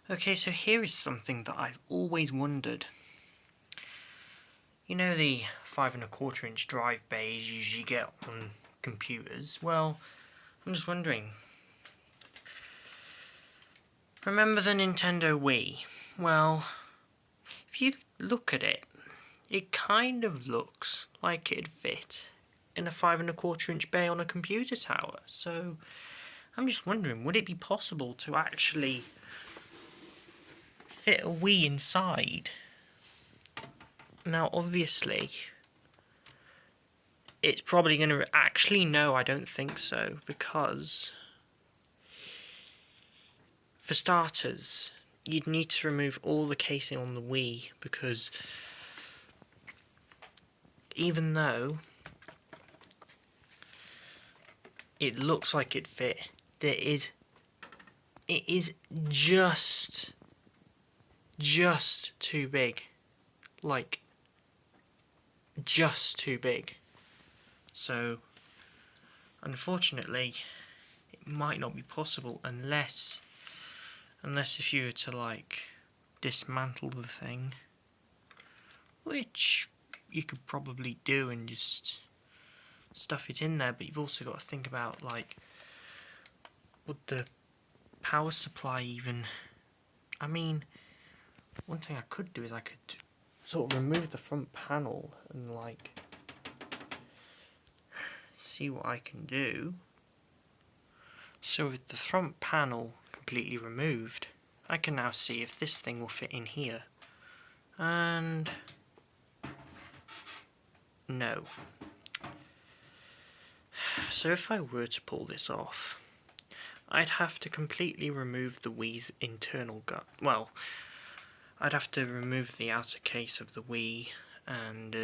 Okay, so here is something that I've always wondered. You know the 5¼ inch drive bays you usually get on computers? Well, I'm just wondering. Remember the Nintendo Wii? Well, if you look at it, it kind of looks like it'd fit in a 5¼ inch bay on a computer tower. So, I'm just wondering, would it be possible to actually fit a Wii inside? Now, obviously, it's probably going to... Actually, no, I don't think so, because... For starters, you'd need to remove all the casing on the Wii, because even though it looks like it fit, it is just too big. Like, just too big. So, unfortunately, it might not be possible unless if you were to, like, dismantle the thing, which you could probably do and just stuff it in there, but you've also got to think about, like, would the power supply even... I mean, one thing I could do is I could sort of remove the front panel and, like, see what I can do. So with the front panel completely removed, I can now see if this thing will fit in here. And no. So if I were to pull this off, I'd have to completely remove the Wii's internal gut. Well, I'd have to remove the outer case of the Wii, and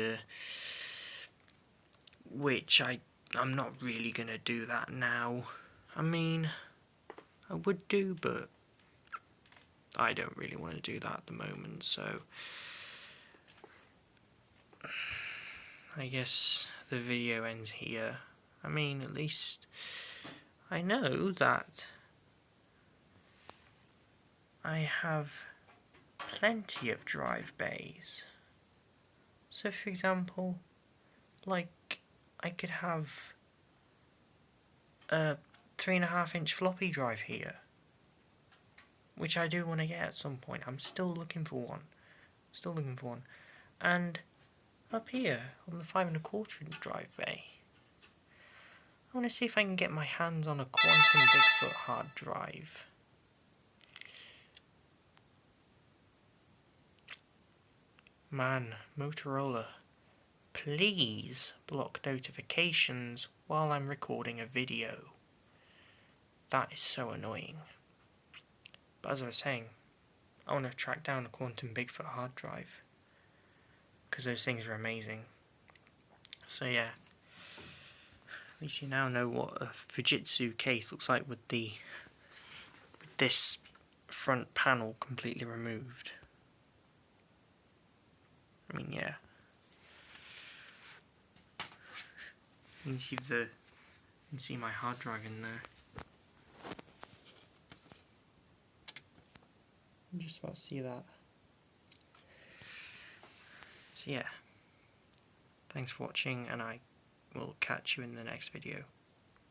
which I'm not really gonna do that now. I mean, I would do, but I don't really want to do that at the moment, so I guess the video ends here. I mean, at least I know that I have plenty of drive bays. So, for example, like, I could have a 3.5-inch floppy drive here, which I do want to get at some point. I'm still looking for one. And up here on the 5¼ inch drive bay, I want to see if I can get my hands on a Quantum Bigfoot hard drive. Man, Motorola, please block notifications while I'm recording a video. That is so annoying. But as I was saying, I want to track down a Quantum Bigfoot hard drive, because those things are amazing. So yeah, at least you now know what a Fujitsu case looks like with this front panel completely removed. I mean, yeah. You can see my hard drive in there. I'm just about to see that. So yeah. Thanks for watching, and I will catch you in the next video.